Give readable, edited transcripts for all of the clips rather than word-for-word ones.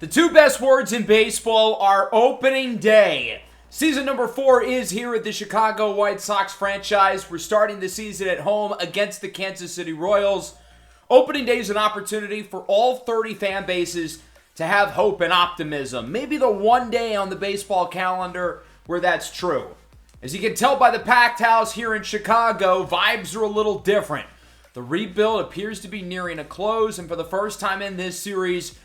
The two best words in baseball are opening day. Season number 4 is here at the Chicago White Sox Franchise. We're starting the season at home against the Kansas City Royals. Opening day is an opportunity for all 30 fan bases to have hope and optimism. Maybe the one day on the baseball calendar where that's true. As you can tell by the packed house here in Chicago, vibes are a little different. The rebuild appears to be nearing a close, and for the first time in this series,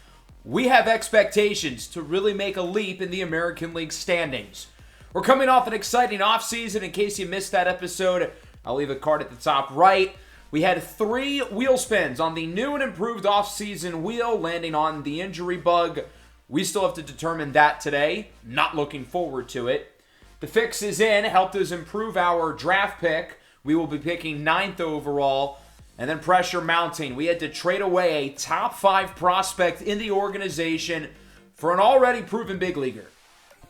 we have expectations to really make a leap in the American League standings. We're coming off an exciting offseason. In case you missed that episode, I'll leave a card at the top right. We had 3 wheel spins on the new and improved offseason wheel, landing on the injury bug. We still have to determine that today. Not looking forward to it. The fix is in, helped us improve our draft pick. We will be picking 9th overall. And then pressure mounting. We had to trade away a top 5 prospect in the organization for an already proven big leaguer.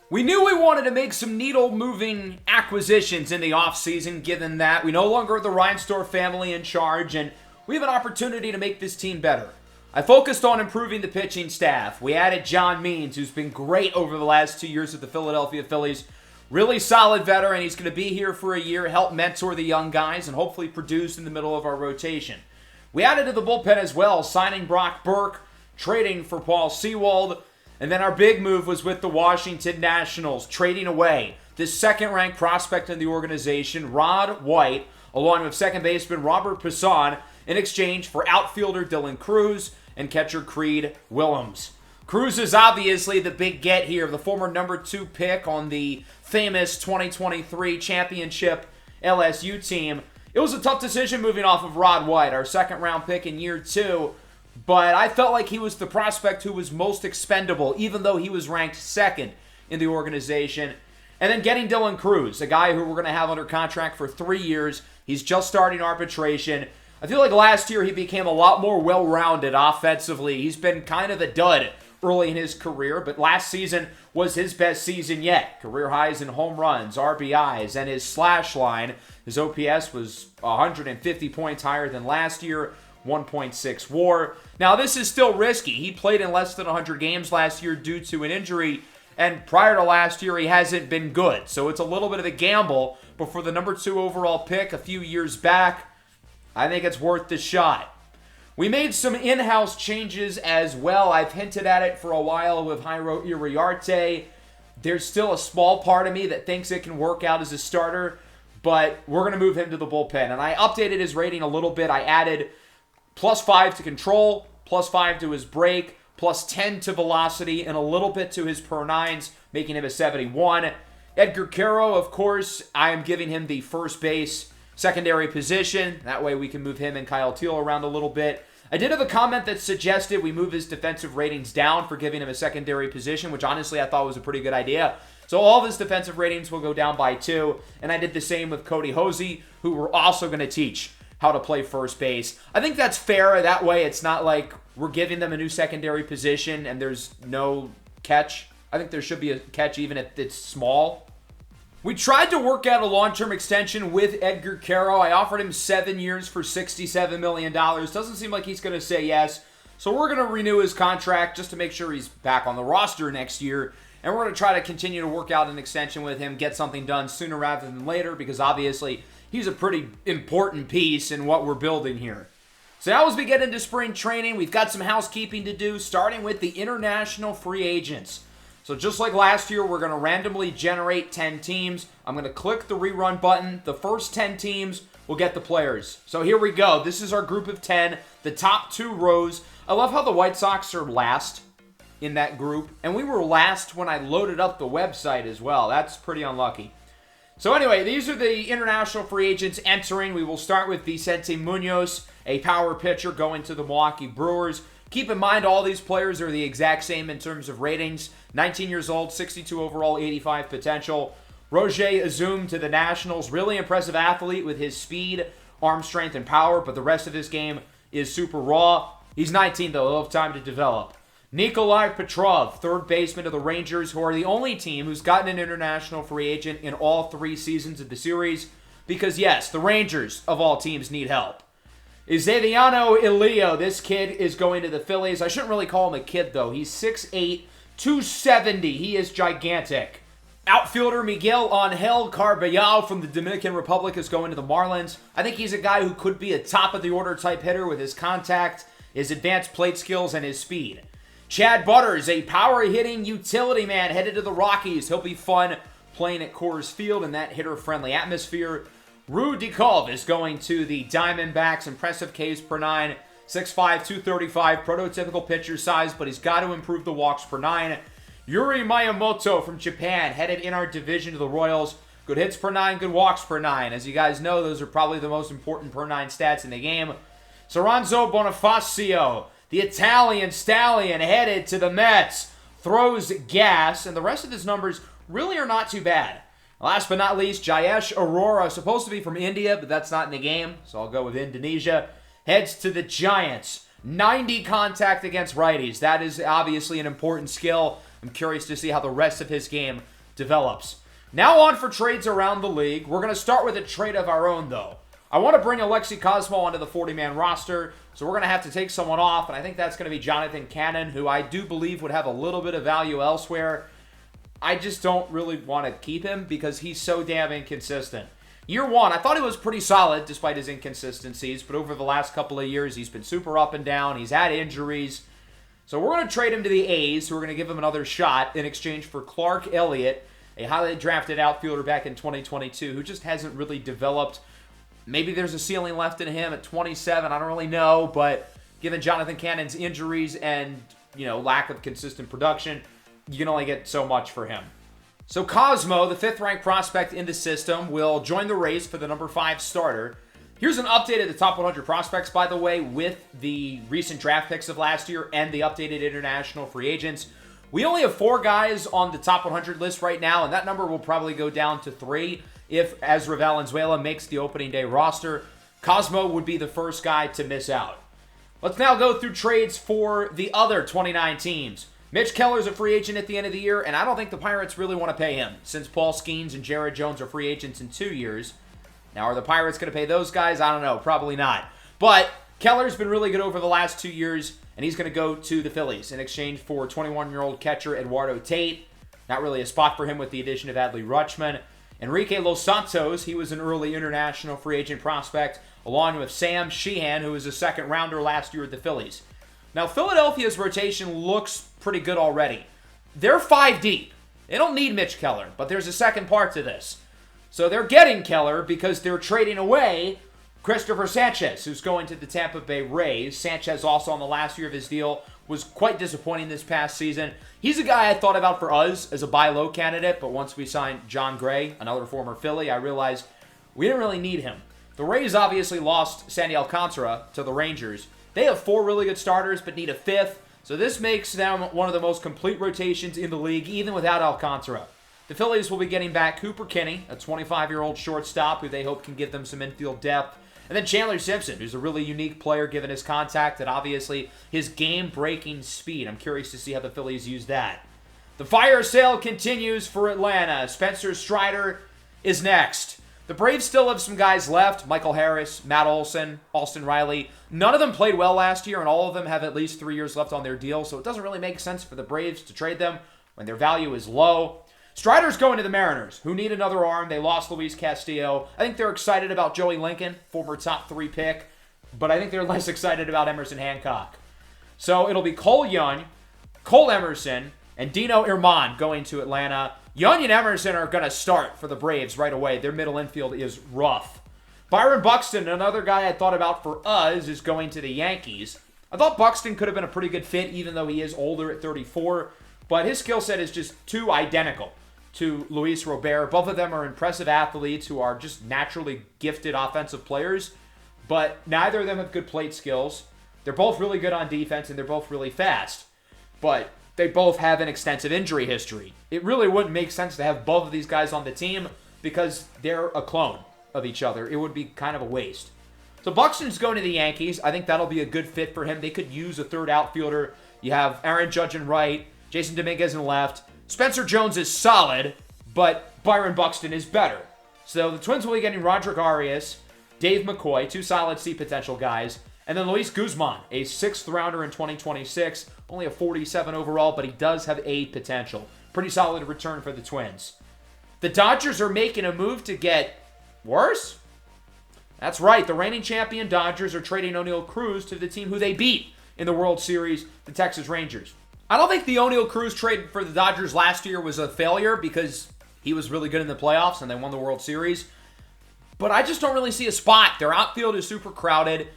We knew we wanted to make some needle-moving acquisitions in the offseason, given that we no longer have the Reinsdorf family in charge, and we have an opportunity to make this team better. I focused on improving the pitching staff. We added John Means, who's been great over the last 2 years with the Philadelphia Phillies. Really solid veteran. He's going to be here for a year, help mentor the young guys, and hopefully produce in the middle of our rotation. We added to the bullpen as well, signing Brock Burke, trading for Paul Sewald, and then our big move was with the Washington Nationals, trading away this second-ranked prospect in the organization, Rod White, along with second baseman Robert Passan, in exchange for outfielder Dylan Cruz and catcher Creed Willems. Cruz is obviously the big get here, the former number 2 pick on the famous 2023 championship LSU team. It was a tough decision moving off of Rod White, our second-round pick in year 2, but I felt like he was the prospect who was most expendable, even though he was ranked 2nd in the organization. And then getting Dylan Cruz, a guy who we're going to have under contract for 3 years. He's just starting arbitration. I feel like last year he became a lot more well-rounded offensively. He's been kind of a dud early in his career, but last season was his best season yet. Career highs in home runs, RBIs, and his slash line. His OPS was 150 points higher than last year, 1.6 WAR. Now, this is still risky. He played in less than 100 games last year due to an injury, and prior to last year, he hasn't been good. So it's a little bit of a gamble, but for the number 2 overall pick a few years back, I think it's worth the shot. We made some in-house changes as well. I've hinted at it for a while with Jairo Iriarte. There's still a small part of me that thinks it can work out as a starter, but we're going to move him to the bullpen. And I updated his rating a little bit. I added +5 to control, +5 to his break, +10 to velocity, and a little bit to his per-nines, making him a 71. Edgar Quero, of course, I am giving him the first base secondary position. That way we can move him and Kyle Teel around a little bit. I did have a comment that suggested we move his defensive ratings down for giving him a secondary position, which honestly I thought was a pretty good idea. So all of his defensive ratings will go down by 2. And I did the same with Cody Hosey, who we're also going to teach how to play first base. I think that's fair. That way it's not like we're giving them a new secondary position and there's no catch. I think there should be a catch even if it's small. We tried to work out a long-term extension with Edgar Quero. I offered him 7 years for $67 million. Doesn't seem like he's going to say yes. So we're going to renew his contract just to make sure he's back on the roster next year. And we're going to try to continue to work out an extension with him, get something done sooner rather than later, because obviously he's a pretty important piece in what we're building here. So now as we get into spring training, we've got some housekeeping to do, starting with the international free agents. So just like last year, we're going to randomly generate 10 teams. I'm going to click the rerun button. The first 10 teams will get the players. So here we go. This is our group of 10, the top 2 rows. I love how the White Sox are last in that group. And we were last when I loaded up the website as well. That's pretty unlucky. So anyway, these are the international free agents entering. We will start with Vicente Munoz, a power pitcher going to the Milwaukee Brewers. Keep in mind, all these players are the exact same in terms of ratings. 19 years old, 62 overall, 85 potential. Roger Azum to the Nationals. Really impressive athlete with his speed, arm strength, and power, but the rest of his game is super raw. He's 19, though. He'll have time to develop. Nikolai Petrov, third baseman of the Rangers, who are the only team who's gotten an international free agent in all 3 seasons of the series. Because, yes, the Rangers, of all teams, need help. Xaviano Ilio, this kid is going to the Phillies. I shouldn't really call him a kid, though. He's 6'8", 270. He is gigantic. Outfielder Miguel Angel Carballal from the Dominican Republic is going to the Marlins. I think he's a guy who could be a top-of-the-order type hitter with his contact, his advanced plate skills, and his speed. Chad Butters, a power-hitting utility man headed to the Rockies. He'll be fun playing at Coors Field in that hitter-friendly atmosphere. Rue DeCalve is going to the Diamondbacks. Impressive Ks per nine. 6'5", 235. Prototypical pitcher size, but he's got to improve the walks per nine. Yuri Miyamoto from Japan, headed in our division to the Royals. Good hits per nine, good walks per nine. As you guys know, those are probably the most important per nine stats in the game. Soranzo Bonifacio, the Italian stallion, headed to the Mets. Throws gas, and the rest of his numbers really are not too bad. Last but not least, Jayesh Arora, supposed to be from India, but that's not in the game, so I'll go with Indonesia. Heads to the Giants. 90 contact against righties. That is obviously an important skill. I'm curious to see how the rest of his game develops. Now on for trades around the league. We're going to start with a trade of our own, though. I want to bring Alexei Cosmo onto the 40-man roster, so we're going to have to take someone off, and I think that's going to be Jonathan Cannon, who I do believe would have a little bit of value elsewhere. I just don't really want to keep him because he's so damn inconsistent. Year one, I thought he was pretty solid despite his inconsistencies, but over the last couple of years, he's been super up and down. He's had injuries. So we're going to trade him to the A's, who are going to give him another shot in exchange for Clark Elliott, a highly drafted outfielder back in 2022 who just hasn't really developed. Maybe there's a ceiling left in him at 27. I don't really know, but given Jonathan Cannon's injuries and, lack of consistent production, you can only get so much for him. So Cosmo, the 5th-ranked prospect in the system, will join the race for the number 5 starter. Here's an update of the top 100 prospects, by the way, with the recent draft picks of last year and the updated international free agents. We only have 4 guys on the top 100 list right now, and that number will probably go down to 3 if Ezra Valenzuela makes the opening day roster. Cosmo would be the first guy to miss out. Let's now go through trades for the other 29 teams. Mitch Keller's a free agent at the end of the year, and I don't think the Pirates really want to pay him, since Paul Skeens and Jared Jones are free agents in 2 years. Now, are the Pirates going to pay those guys? I don't know. Probably not. But Keller's been really good over the last 2 years, and he's going to go to the Phillies in exchange for 21-year-old catcher Eduardo Tate. Not really a spot for him with the addition of Adley Rutschman. Enrique Los Santos, he was an early international free agent prospect, along with Sam Sheehan, who was a second-rounder last year at the Phillies. Now, Philadelphia's rotation looks pretty good already. They're 5 deep. They don't need Mitch Keller, but there's a second part to this. So they're getting Keller because they're trading away Christopher Sanchez, who's going to the Tampa Bay Rays. Sanchez, also on the last year of his deal, was quite disappointing this past season. He's a guy I thought about for us as a buy low candidate, but once we signed John Gray, another former Philly, I realized we didn't really need him. The Rays obviously lost Sandy Alcantara to the Rangers. They have 4 really good starters, but need a 5th. So this makes them one of the most complete rotations in the league, even without Alcantara. The Phillies will be getting back Cooper Kinney, a 25-year-old shortstop who they hope can give them some infield depth. And then Chandler Simpson, who's a really unique player given his contact and obviously his game-breaking speed. I'm curious to see how the Phillies use that. The fire sale continues for Atlanta. Spencer Strider is next. The Braves still have some guys left. Michael Harris, Matt Olson, Austin Riley. None of them played well last year, and all of them have at least 3 years left on their deal, so it doesn't really make sense for the Braves to trade them when their value is low. Strider's going to the Mariners, who need another arm. They lost Luis Castillo. I think they're excited about Joey Lincoln, former top 3 pick, but I think they're less excited about Emerson Hancock. So it'll be Cole Young, Cole Emerson, and Dino Irman going to Atlanta. Young and Emerson are going to start for the Braves right away. Their middle infield is rough. Byron Buxton, another guy I thought about for us, is going to the Yankees. I thought Buxton could have been a pretty good fit, even though he is older at 34, but his skill set is just too identical to Luis Robert. Both of them are impressive athletes who are just naturally gifted offensive players, but neither of them have good plate skills. They're both really good on defense, and they're both really fast, but they both have an extensive injury history. It really wouldn't make sense to have both of these guys on the team because they're a clone of each other. It would be kind of a waste. So Buxton's going to the Yankees. I think that'll be a good fit for him. They could use a third outfielder. You have Aaron Judge in right, Jason Dominguez in left. Spencer Jones is solid, but Byron Buxton is better. So the Twins will be getting Roderick Arias, Dave McCoy, 2 solid C potential guys. And then Luis Guzman, a 6th rounder in 2026. Only a 47 overall, but he does have A potential. Pretty solid return for the Twins. The Dodgers are making a move to get worse? That's right. The reigning champion Dodgers are trading O'Neal Cruz to the team who they beat in the World Series, the Texas Rangers. I don't think the O'Neal Cruz trade for the Dodgers last year was a failure because he was really good in the playoffs and they won the World Series. But I just don't really see a spot. Their outfield is super crowded.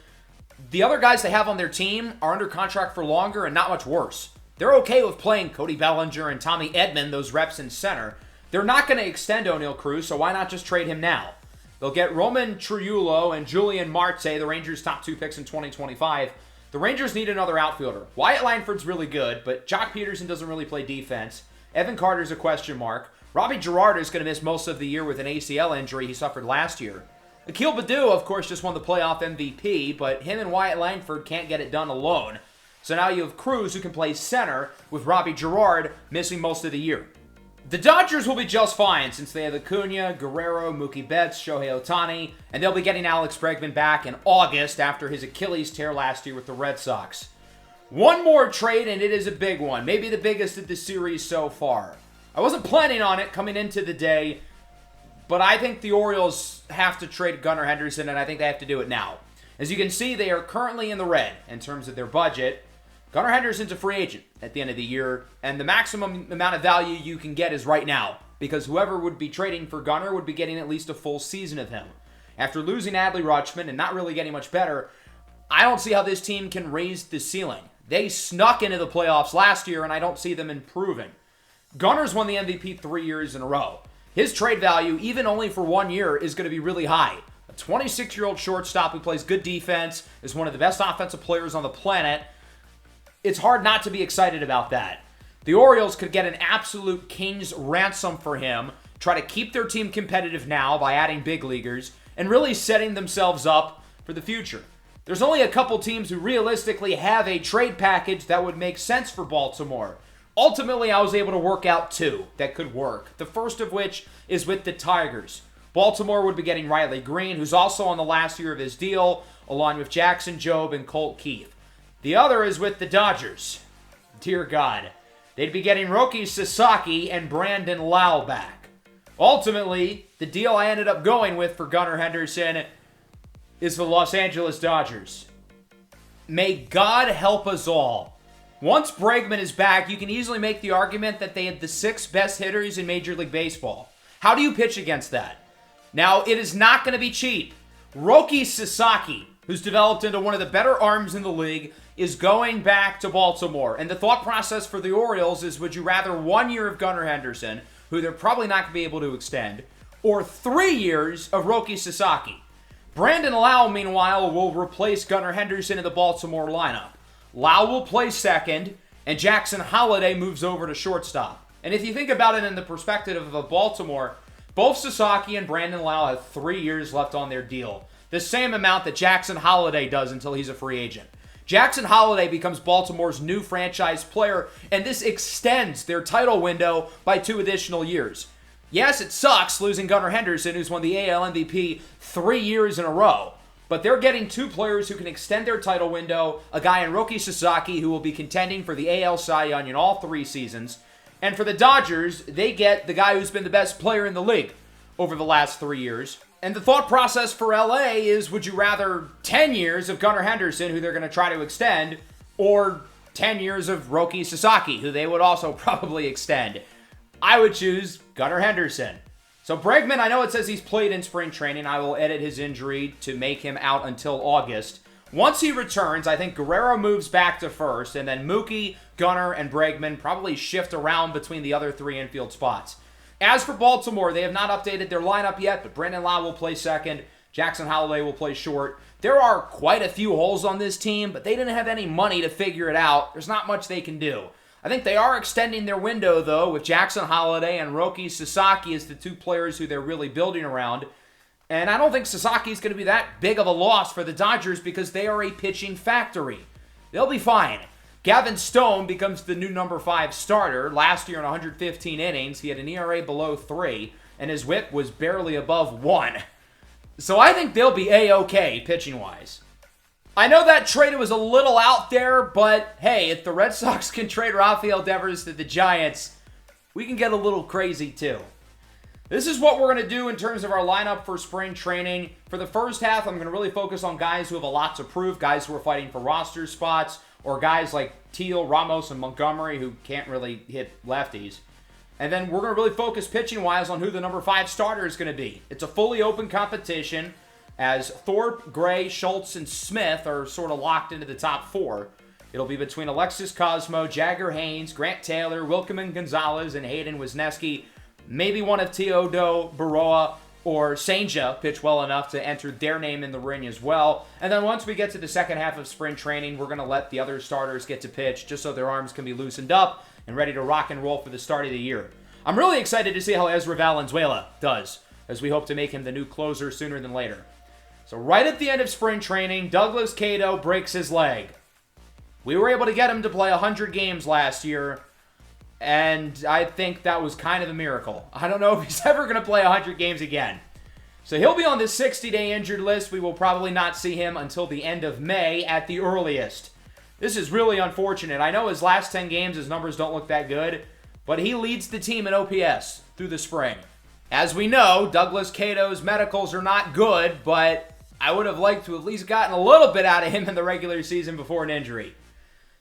The other guys they have on their team are under contract for longer and not much worse. They're okay with playing Cody Bellinger and Tommy Edman, those reps in center. They're not going to extend O'Neal Cruz, so why not just trade him now? They'll get Roman Trujillo and Julian Marte, the Rangers' top 2 picks in 2025. The Rangers need another outfielder. Wyatt Langford's really good, but Jock Peterson doesn't really play defense. Evan Carter's a question mark. Robbie Girard is going to miss most of the year with an ACL injury he suffered last year. Akil Baddoo, of course, just won the playoff MVP, but him and Wyatt Langford can't get it done alone. So now you have Cruz, who can play center, with Robbie Girard missing most of the year. The Dodgers will be just fine since they have Acuna, Guerrero, Mookie Betts, Shohei Ohtani, and they'll be getting Alex Bregman back in August after his Achilles tear last year with the Red Sox. One more trade, and it is a big one, maybe the biggest of the series so far. I wasn't planning on it coming into the day, but I think the Orioles have to trade Gunnar Henderson, and I think they have to do it now. As you can see, they are currently in the red in terms of their budget. Gunnar Henderson's a free agent at the end of the year, and the maximum amount of value you can get is right now, because whoever would be trading for Gunnar would be getting at least a full season of him. After losing Adley Rutschman and not really getting much better, I don't see how this team can raise the ceiling. They snuck into the playoffs last year, and I don't see them improving. Gunnar's won the MVP 3 years in a row. His trade value, even only for 1 year, is going to be really high. A 26-year-old shortstop who plays good defense, is one of the best offensive players on the planet. It's hard not to be excited about that. The Orioles could get an absolute king's ransom for him, try to keep their team competitive now by adding big leaguers, and really setting themselves up for the future. There's only a couple teams who realistically have a trade package that would make sense for Baltimore. Ultimately, I was able to work out 2 that could work. The first of which is with the Tigers. Baltimore would be getting Riley Green, who's also on the last year of his deal, along with Jackson Jobe and Colt Keith. The other is with the Dodgers. Dear God. They'd be getting Roki Sasaki and Brandon Lau back. Ultimately, the deal I ended up going with for Gunnar Henderson is the Los Angeles Dodgers. May God help us all. Once Bregman is back, you can easily make the argument that they had the 6 best hitters in Major League Baseball. How do you pitch against that? Now, it is not going to be cheap. Roki Sasaki, who's developed into one of the better arms in the league, is going back to Baltimore. And the thought process for the Orioles is, would you rather 1 year of Gunnar Henderson, who they're probably not going to be able to extend, or 3 years of Roki Sasaki? Brandon Lau, meanwhile, will replace Gunnar Henderson in the Baltimore lineup. Lau will play second, and Jackson Holliday moves over to shortstop. And if you think about it in the perspective of Baltimore, both Sasaki and Brandon Lau have 3 years left on their deal. The same amount that Jackson Holliday does until he's a free agent. Jackson Holliday becomes Baltimore's new franchise player, and this extends their title window by 2 additional years. Yes, it sucks losing Gunnar Henderson, who's won the AL MVP 3 years in a row, but they're getting 2 players who can extend their title window, a guy in Roki Sasaki who will be contending for the AL Cy Young in all 3 seasons, and for the Dodgers, they get the guy who's been the best player in the league over the last 3 years. And the thought process for LA is, would you rather 10 years of Gunnar Henderson, who they're going to try to extend, or 10 years of Roki Sasaki, who they would also probably extend? I would choose Gunnar Henderson. So Bregman, I know it says he's played in spring training. I will edit his injury to make him out until August. Once he returns, I think Guerrero moves back to first, and then Mookie, Gunnar, and Bregman probably shift around between the other 3 infield spots. As for Baltimore, they have not updated their lineup yet, but Brandon Lau will play second. Jackson Holliday will play short. There are quite a few holes on this team, but they didn't have any money to figure it out. There's not much they can do. I think they are extending their window, though, with Jackson Holliday and Roki Sasaki as the 2 players who they're really building around. And I don't think Sasaki's going to be that big of a loss for the Dodgers because they are a pitching factory. They'll be fine. Gavin Stone becomes the new number 5 starter. Last year in 115 innings, he had an ERA below 3, and his whip was barely above 1. So I think they'll be A-okay pitching-wise. I know that trade was a little out there, but hey, if the Red Sox can trade Rafael Devers to the Giants, we can get a little crazy too. This is what we're going to do in terms of our lineup for spring training. For the first half, I'm going to really focus on guys who have a lot to prove, guys who are fighting for roster spots, or guys like Teal, Ramos, and Montgomery who can't really hit lefties. And then we're going to really focus pitching-wise on who the number 5 starter is going to be. It's a fully open competition as Thorpe, Gray, Schultz, and Smith are sort of locked into the top 4. It'll be between Alexis Cosmo, Jagger Haynes, Grant Taylor, Wilkeman Gonzalez, and Hayden Wisniewski. Maybe one of Teodo, Baroa, or Senja pitch well enough to enter their name in the ring as well. And then once we get to the second half of spring training, we're going to let the other starters get to pitch just so their arms can be loosened up and ready to rock and roll for the start of the year. I'm really excited to see how Ezra Valenzuela does, as we hope to make him the new closer sooner than later. So right at the end of spring training, Douglas Cato breaks his leg. We were able to get him to play 100 games last year, and I think that was kind of a miracle. I don't know if he's ever going to play 100 games again. So he'll be on the 60-day injured list. We will probably not see him until the end of May at the earliest. This is really unfortunate. I know his last 10 games, his numbers don't look that good, but he leads the team in OPS through the spring. As we know, Douglas Cato's medicals are not good, but I would have liked to have at least gotten a little bit out of him in the regular season before an injury.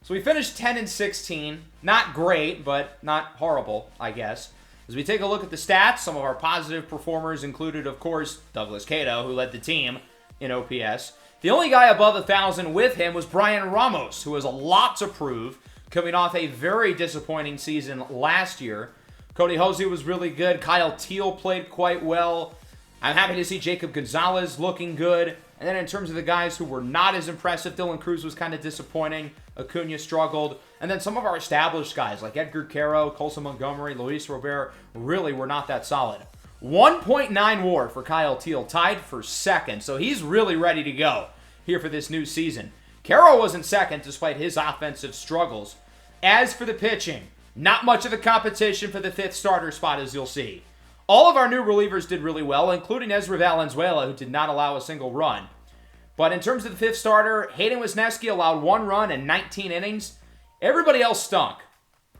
So we finished 10-16. Not great, but not horrible, I guess. As we take a look at the stats, some of our positive performers included, of course, Douglas Cato, who led the team in OPS. The only guy above 1,000 with him was Brian Ramos, who has a lot to prove, coming off a very disappointing season last year. Cody Hosey was really good. Kyle Teal played quite well. I'm happy to see Jacob Gonzalez looking good. And then in terms of the guys who were not as impressive, Dylan Cruz was kind of disappointing. Acuna struggled. And then some of our established guys like Edgar Caro, Colson Montgomery, Luis Robert really were not that solid. 1.9 WAR for Kyle Teal, tied for second. So he's really ready to go here for this new season. Caro wasn't second despite his offensive struggles. As for the pitching, not much of a competition for the 5th starter spot, as you'll see. All of our new relievers did really well, including Ezra Valenzuela, who did not allow a single run. But in terms of the 5th starter, Hayden Wisniewski allowed 1 run in 19 innings. Everybody else stunk.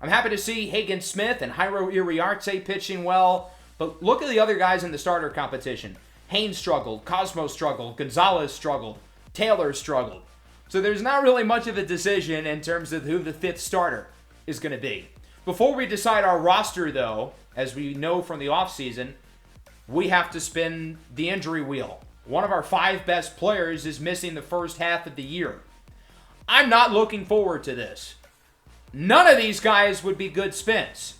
I'm happy to see Hagen Smith and Jairo Iriarte pitching well, but look at the other guys in the starter competition. Haynes struggled, Cosmo struggled, Gonzalez struggled, Taylor struggled. So there's not really much of a decision in terms of who the 5th starter is going to be. Before we decide our roster, though, as we know from the offseason, we have to spin the injury wheel. One of our 5 best players is missing the first half of the year. I'm not looking forward to this. None of these guys would be good spins.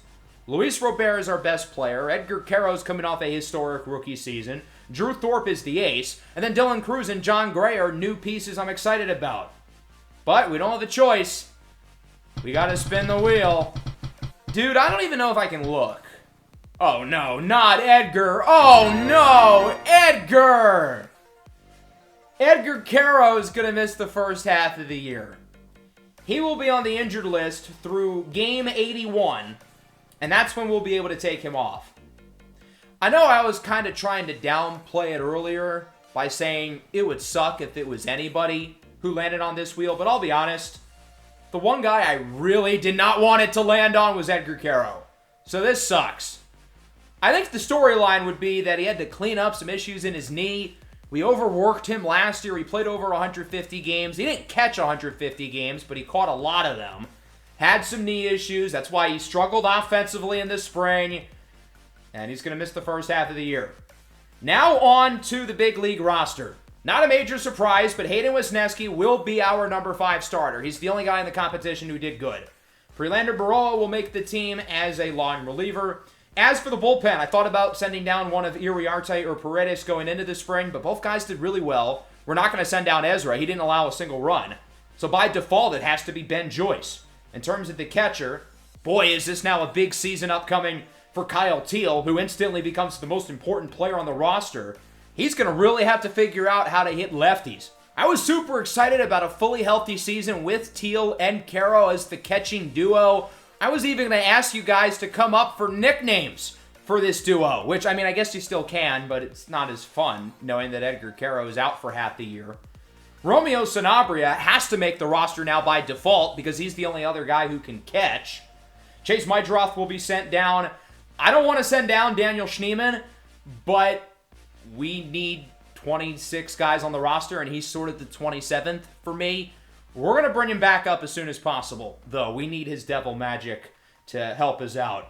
Luis Robert is our best player. Edgar Caro's coming off a historic rookie season. Drew Thorpe is the ace. And then Dylan Cruz and John Gray are new pieces I'm excited about. But we don't have a choice. We got to spin the wheel. Dude, I don't even know if I can look. Oh no, not Edgar. Oh no, Edgar! Edgar Caro is going to miss the first half of the year. He will be on the injured list through game 81, and that's when we'll be able to take him off. I know I was kind of trying to downplay it earlier by saying it would suck if it was anybody who landed on this wheel, but I'll be honest, the one guy I really did not want it to land on was Edgar Caro. So this sucks. I think the storyline would be that he had to clean up some issues in his knee. We overworked him last year. He played over 150 games. He didn't catch 150 games, but he caught a lot of them. Had some knee issues. That's why he struggled offensively in the spring. And he's going to miss the first half of the year. Now on to the big league roster. Not a major surprise, but Hayden Wisniewski will be our number 5 starter. He's the only guy in the competition who did good. Freelander Baroa will make the team as a long reliever. As for the bullpen, I thought about sending down one of Iriarte or Paredes going into the spring, but both guys did really well. We're not going to send down Ezra. He didn't allow a single run. So by default, it has to be Ben Joyce. In terms of the catcher, boy, is this now a big season upcoming for Kyle Teal, who instantly becomes the most important player on the roster. He's going to really have to figure out how to hit lefties. I was super excited about a fully healthy season with Teal and Caro as the catching duo. I was even going to ask you guys to come up for nicknames for this duo, which, I mean, I guess you still can, but it's not as fun knowing that Edgar Quero is out for half the year. Romeo Sanabria has to make the roster now by default because he's the only other guy who can catch. Chase Meidroth will be sent down. I don't want to send down Daniel Schneemann, but we need 26 guys on the roster, and he's sort of the 27th for me. We're going to bring him back up as soon as possible, though. We need his devil magic to help us out.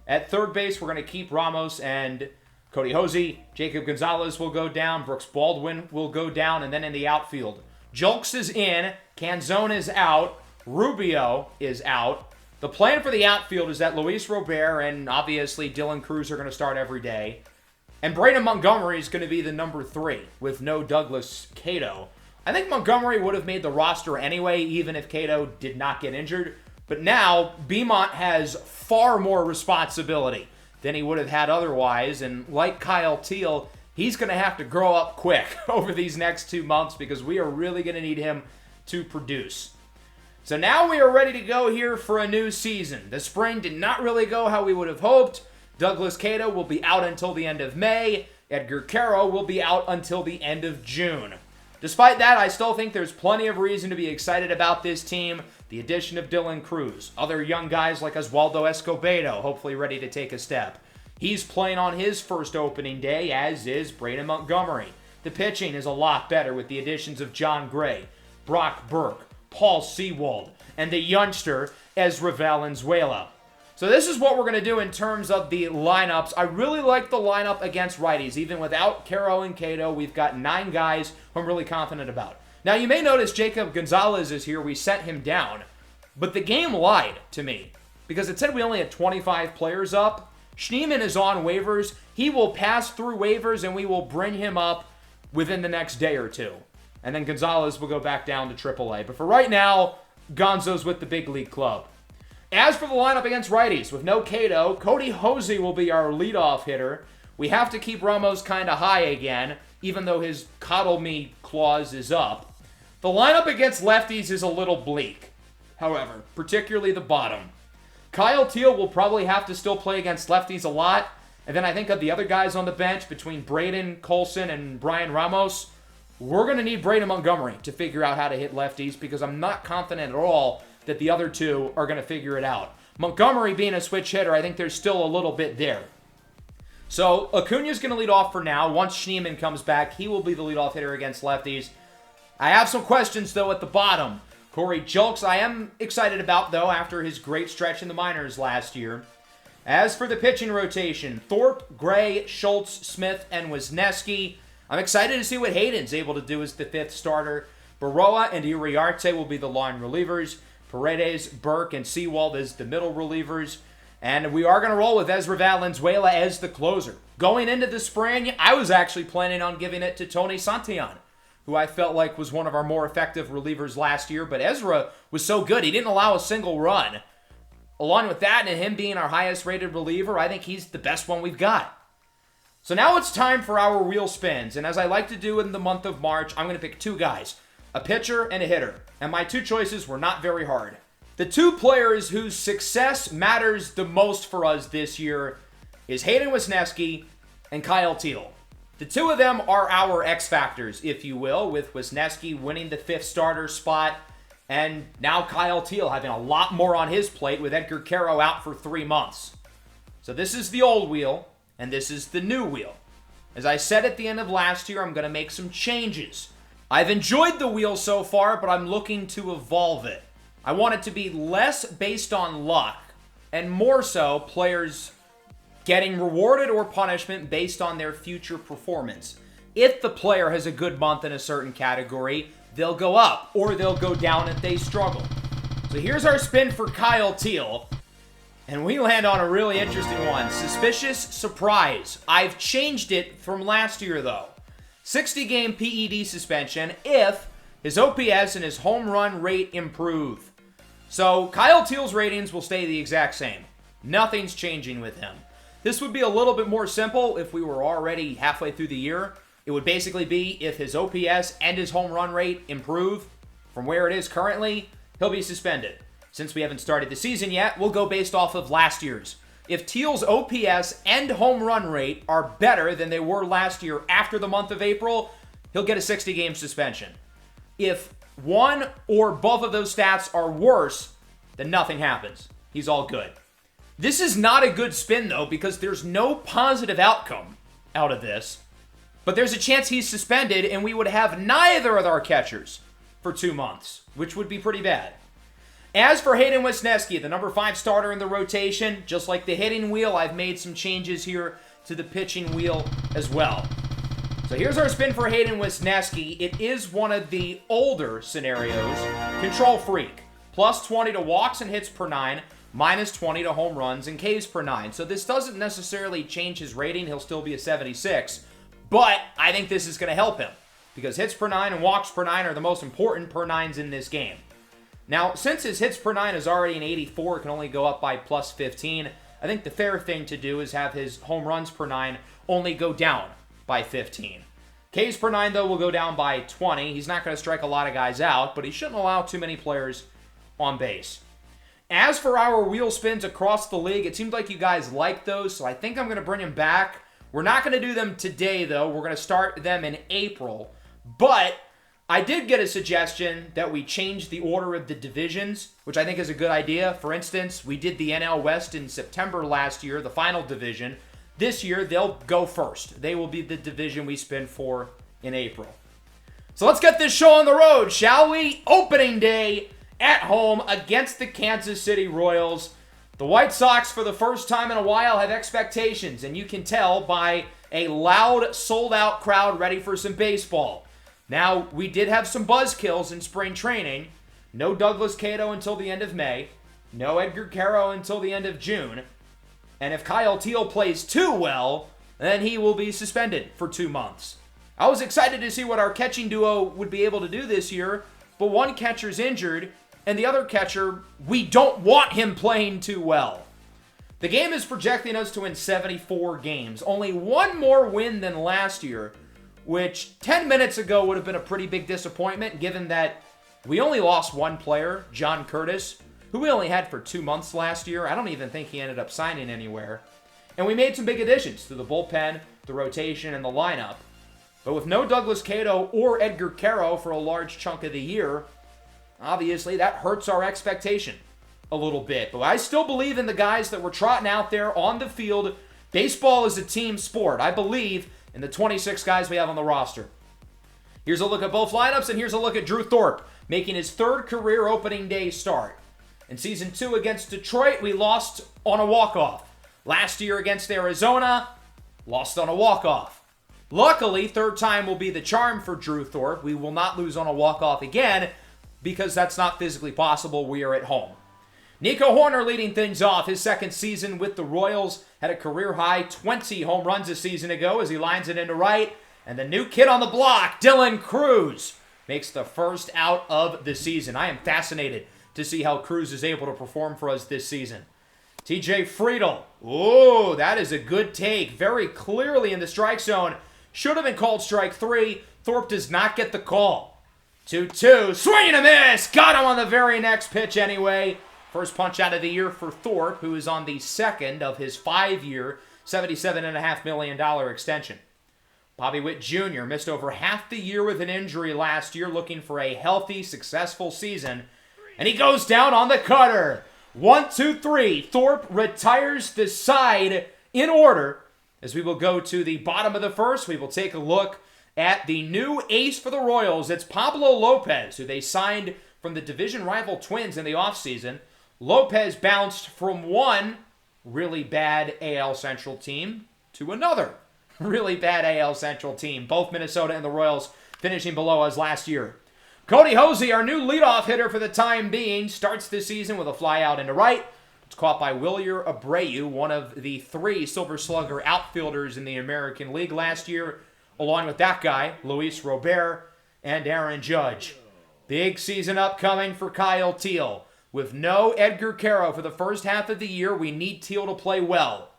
At third base, we're going to keep Ramos and Cody Hosey. Jacob Gonzalez will go down. Brooks Baldwin will go down. And then in the outfield, Julks is in. Canzone is out. Rubio is out. The plan for the outfield is that Luis Robert and obviously Dylan Cruz are going to start every day. And Braden Montgomery is going to be the number 3 with no Douglas Cato. I think Montgomery would have made the roster anyway, even if Cato did not get injured. But now, Beaumont has far more responsibility than he would have had otherwise. And like Kyle Teal, he's going to have to grow up quick over these next 2 months because we are really going to need him to produce. So now we are ready to go here for a new season. The spring did not really go how we would have hoped. Douglas Cato will be out until the end of May. Edgar Quero will be out until the end of June. Despite that, I still think there's plenty of reason to be excited about this team. The addition of Dylan Cruz, other young guys like Oswaldo Escobedo, hopefully ready to take a step. He's playing on his first opening day, as is Braden Montgomery. The pitching is a lot better with the additions of John Gray, Brock Burke, Paul Sewald, and the youngster Ezra Valenzuela. So this is what we're going to do in terms of the lineups. I really like the lineup against righties. Even without Quero and Cato, we've got 9 guys who I'm really confident about. Now, you may notice Jacob Gonzalez is here. We sent him down. But the game lied to me because it said we only had 25 players up. Schneemann is on waivers. He will pass through waivers, and we will bring him up within the next day or two. And then Gonzalez will go back down to AAA. But for right now, Gonzo's with the big league club. As for the lineup against righties, with no Cato, Cody Hosey will be our leadoff hitter. We have to keep Ramos kind of high again, even though his coddle me clause is up. The lineup against lefties is a little bleak, however, particularly the bottom. Kyle Teal will probably have to still play against lefties a lot, and then I think of the other guys on the bench between Braden, Colson, and Brian Ramos, we're going to need Braden Montgomery to figure out how to hit lefties because I'm not confident at all that the other two are going to figure it out. Montgomery being a switch hitter, I think there's still a little bit there. So Acuna's going to lead off for now. Once Schneemann comes back, he will be the leadoff hitter against lefties. I have some questions, though, at the bottom. Corey Julks, I am excited about, though, after his great stretch in the minors last year. As for the pitching rotation, Thorpe, Gray, Schultz, Smith, and Wisniewski. I'm excited to see what Hayden's able to do as the 5th starter. Baroa and Uriarte will be the line relievers. Paredes, Burke, and Sewald as the middle relievers. And we are going to roll with Ezra Valenzuela as the closer. Going into the spring, I was actually planning on giving it to Tony Santillan, who I felt like was one of our more effective relievers last year. But Ezra was so good, he didn't allow a single run. Along with that, and him being our highest-rated reliever, I think he's the best one we've got. So now it's time for our wheel spins. And as I like to do in the month of March, I'm going to pick 2 guys, a pitcher and a hitter. And my 2 choices were not very hard. The 2 players whose success matters the most for us this year is Hayden Wisniewski and Kyle Teal. The 2 of them are our X factors, if you will, with Wisniewski winning the 5th starter spot, and now Kyle Teal having a lot more on his plate with Edgar Quero out for 3 months. So this is the old wheel, and this is the new wheel. As I said at the end of last year, I'm going to make some changes. I've enjoyed the wheel so far, but I'm looking to evolve it. I want it to be less based on luck, and more so players getting rewarded or punishment based on their future performance. If the player has a good month in a certain category, they'll go up, or they'll go down if they struggle. So here's our spin for Kyle Teal, and we land on a really interesting one. Suspicious surprise. I've changed it from last year, though. 60-game PED suspension if his OPS and his home run rate improve. So Kyle Teal's ratings will stay the exact same. Nothing's changing with him. This would be a little bit more simple if we were already halfway through the year. It would basically be if his OPS and his home run rate improve from where it is currently, he'll be suspended. Since we haven't started the season yet, we'll go based off of last year's If Teal's OPS and home run rate are better than they were last year after the month of April, he'll get a 60-game suspension. If one or both of those stats are worse, then nothing happens. He's all good. This is not a good spin, though, because there's no positive outcome out of this. But there's a chance he's suspended, and we would have neither of our catchers for 2 months, which would be pretty bad. As for Hayden Wesneski, the number 5 starter in the rotation, just like the hitting wheel, I've made some changes here to the pitching wheel as well. So here's our spin for Hayden Wesneski. It is one of the older scenarios. Control freak. Plus 20 to walks and hits per 9. Minus 20 to home runs and Ks per 9. So this doesn't necessarily change his rating. He'll still be a 76. But I think this is going to help him. Because hits per 9 and walks per 9 are the most important per 9s in this game. Now, since his hits per 9 is already an 84, it can only go up by plus 15. I think the fair thing to do is have his home runs per 9 only go down by 15. Ks per 9, though, will go down by 20. He's not going to strike a lot of guys out, but he shouldn't allow too many players on base. As for our wheel spins across the league, it seems like you guys like those, so I think I'm going to bring them back. We're not going to do them today, though. We're going to start them in April. But I did get a suggestion that we change the order of the divisions, which I think is a good idea. For instance, we did the NL West in September last year, the final division. This year, they'll go first. They will be the division we spin for in April. So let's get this show on the road, shall we? Opening day at home against the Kansas City Royals. The White Sox, for the first time in a while, have expectations, and you can tell by a loud, sold-out crowd ready for some baseball. Now, we did have some buzzkills in spring training. No Douglas Cato until the end of May. No Edgar Caro until the end of June. And if Kyle Teal plays too well, then he will be suspended for 2 months. I was excited to see what our catching duo would be able to do this year, but one catcher's injured, and the other catcher, we don't want him playing too well. The game is projecting us to win 74 games. Only one more win than last year, which 10 minutes ago would have been a pretty big disappointment, given that we only lost one player, John Curtis, who we only had for 2 months last year. I don't even think he ended up signing anywhere. And we made some big additions to the bullpen, the rotation, and the lineup. But with no Douglas Cato or Edgar Caro for a large chunk of the year, obviously that hurts our expectation a little bit. But I still believe in the guys that we're trotting out there on the field. Baseball is a team sport. I believe in the 26 guys we have on the roster. Here's a look at both lineups, and here's a look at Drew Thorpe, making his 3rd career opening day start. In Season 2 against Detroit, we lost on a walk-off. Last year against Arizona, lost on a walk-off. Luckily, 3rd time will be the charm for Drew Thorpe. We will not lose on a walk-off again because that's not physically possible. We are at home. Nico Horner leading things off. His 2nd season with the Royals had a career-high 20 home runs a season ago as he lines it into right. And the new kid on the block, Dylan Cruz, makes the first out of the season. I am fascinated to see how Cruz is able to perform for us this season. TJ Friedel. Oh, that is a good take. Very clearly in the strike zone. Should have been called strike 3. Thorpe does not get the call. 2-2. Swing and a miss. Got him on the very next pitch anyway. First punch out of the year for Thorpe, who is on the 2nd of his 5-year, $77.5 million extension. Bobby Witt Jr. missed over half the year with an injury last year, looking for a healthy, successful season. And he goes down on the cutter. 1-2-3. Thorpe retires the side in order. As we will go to the bottom of the 1st, we will take a look at the new ace for the Royals. It's Pablo Lopez, who they signed from the division rival Twins in the offseason. Lopez bounced from one really bad AL Central team to another really bad AL Central team. Both Minnesota and the Royals finishing below us last year. Cody Hosey, our new leadoff hitter for the time being, starts this season with a fly out into right. It's caught by Wilyer Abreu, one of the 3 Silver Slugger outfielders in the American League last year, along with that guy, Luis Robert, and Aaron Judge. Big season upcoming for Kyle Teal. With no Edgar Caro for the first half of the year, we need Teal to play well.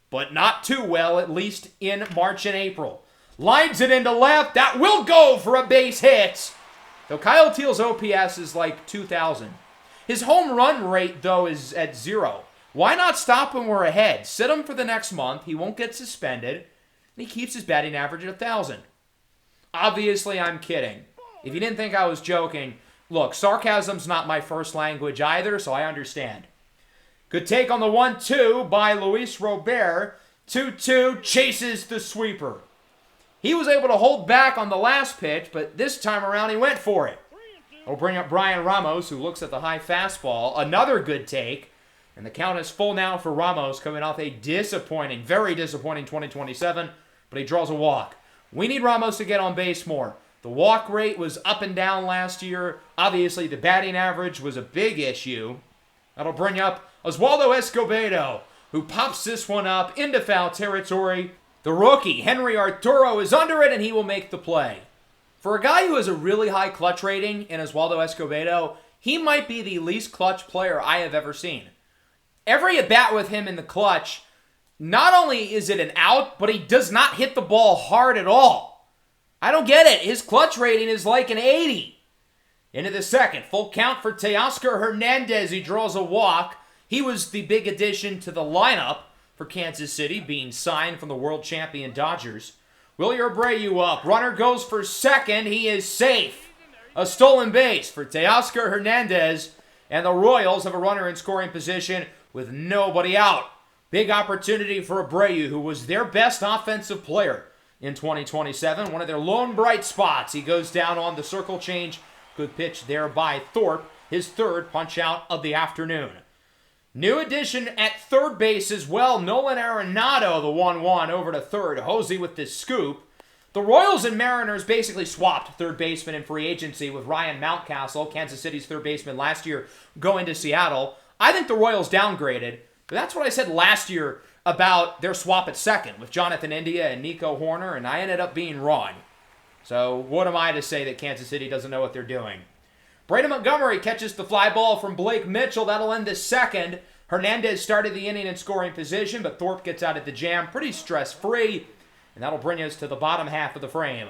But not too well, at least in March and April. Lines it into left. That will go for a base hit. Though Kyle Teal's OPS is like 2,000. His home run rate, though, is at 0. Why not stop when we're ahead? Sit him for the next month. He won't get suspended. And he keeps his batting average at 1,000. Obviously, I'm kidding. If you didn't think I was joking, look, sarcasm's not my first language either, so I understand. Good take on the 1-2 by Luis Robert. 2-2, chases the sweeper. He was able to hold back on the last pitch, but this time around he went for it. We'll bring up Brian Ramos, who looks at the high fastball. Another good take. And the count is full now for Ramos, coming off a disappointing, very disappointing 2027, but he draws a walk. We need Ramos to get on base more. The walk rate was up and down last year. Obviously, the batting average was a big issue. That'll bring up Oswaldo Escobedo, who pops this one up into foul territory. The rookie, Henry Arturo, is under it, and he will make the play. For a guy who has a really high clutch rating in Oswaldo Escobedo, he might be the least clutch player I have ever seen. Every at-bat with him in the clutch, not only is it an out, but he does not hit the ball hard at all. I don't get it. His clutch rating is like an 80. Into the second, full count for Teoscar Hernandez. He draws a walk. He was the big addition to the lineup for Kansas City, being signed from the world champion Dodgers. Willie Abreu up. Runner goes for second. He is safe. A stolen base for Teoscar Hernandez. And the Royals have a runner in scoring position with nobody out. Big opportunity for Abreu, who was their best offensive player in 2027. One of their lone bright spots. He goes down on the circle change. Good pitch there by Thorpe. His third punch out of the afternoon. New addition at third base as well. Nolan Arenado, the 1-1 over to third. Hosey with this scoop. The Royals and Mariners basically swapped third baseman in free agency with Ryan Mountcastle, Kansas City's third baseman last year, going to Seattle. I think the Royals downgraded. But that's what I said last year about their swap at second with Jonathan India and Nico Horner, and I ended up being wrong. So what am I to say that Kansas City doesn't know what they're doing? Braden Montgomery catches the fly ball from Blake Mitchell. That'll end the second. Hernandez started the inning in scoring position, but Thorpe gets out at the jam pretty stress-free, and that'll bring us to the bottom half of the frame.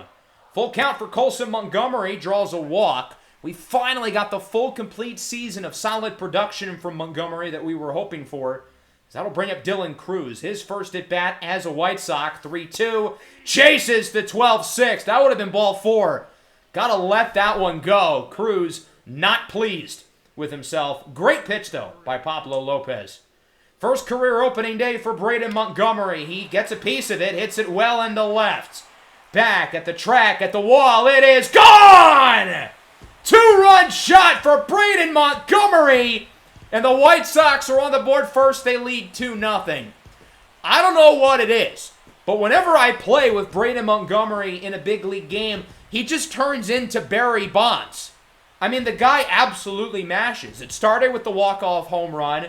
Full count for Colson Montgomery, draws a walk. We finally got the full, complete season of solid production from Montgomery that we were hoping for. So that'll bring up Dylan Cruz. His first at-bat as a White Sox, 3-2. Chases the 12-6. That would have been ball 4. Gotta let that one go. Cruz not pleased with himself. Great pitch, though, by Pablo Lopez. First career opening day for Braden Montgomery. He gets a piece of it, hits it well into left. Back at the track, at the wall, it is gone! 2-run shot for Braden Montgomery, and the White Sox are on the board first. They lead 2-0. I don't know what it is, but whenever I play with Braden Montgomery in a big league game, he just turns into Barry Bonds. I mean, the guy absolutely mashes. It started with the walk-off home run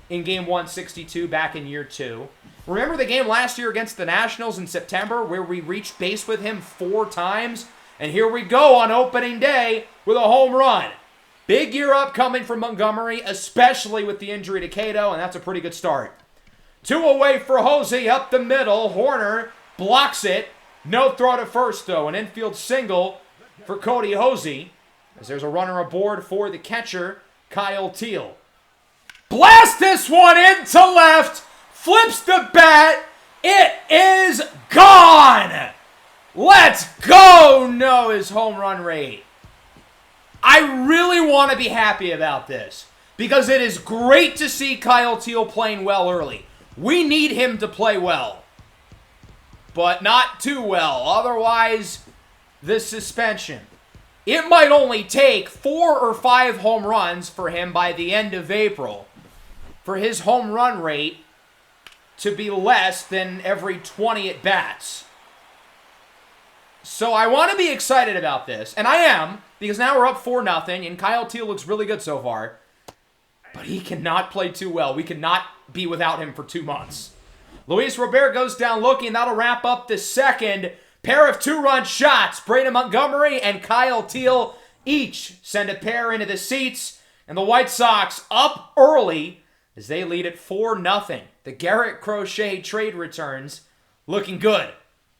in Game 162 back in year 2. Remember the game last year against the Nationals in September where we reached base with him 4 times? And here we go on opening day with a home run. Big year upcoming for Montgomery, especially with the injury to Cato, and that's a pretty good start. 2 away for Hosey up the middle. Horner blocks it. No throw to first, though. An infield single for Cody Hosey, as there's a runner aboard for the catcher, Kyle Teal. Blast this one into left. Flips the bat. It is gone. Let's go. No, his home run rate. I really want to be happy about this because it is great to see Kyle Teal playing well early. We need him to play well, but not too well. Otherwise, the suspension. It might only take 4 or 5 home runs for him by the end of April for his home run rate to be less than every 20 at-bats. So I want to be excited about this, and I am, because now we're up 4-0, and Kyle Teal looks really good so far. But he cannot play too well. We cannot be without him for 2 months. Luis Robert goes down looking. That'll wrap up the second. Pair of 2-run shots. Braden Montgomery and Kyle Teal each send a pair into the seats. And the White Sox up early as they lead at 4-0. The Garrett Crochet trade returns looking good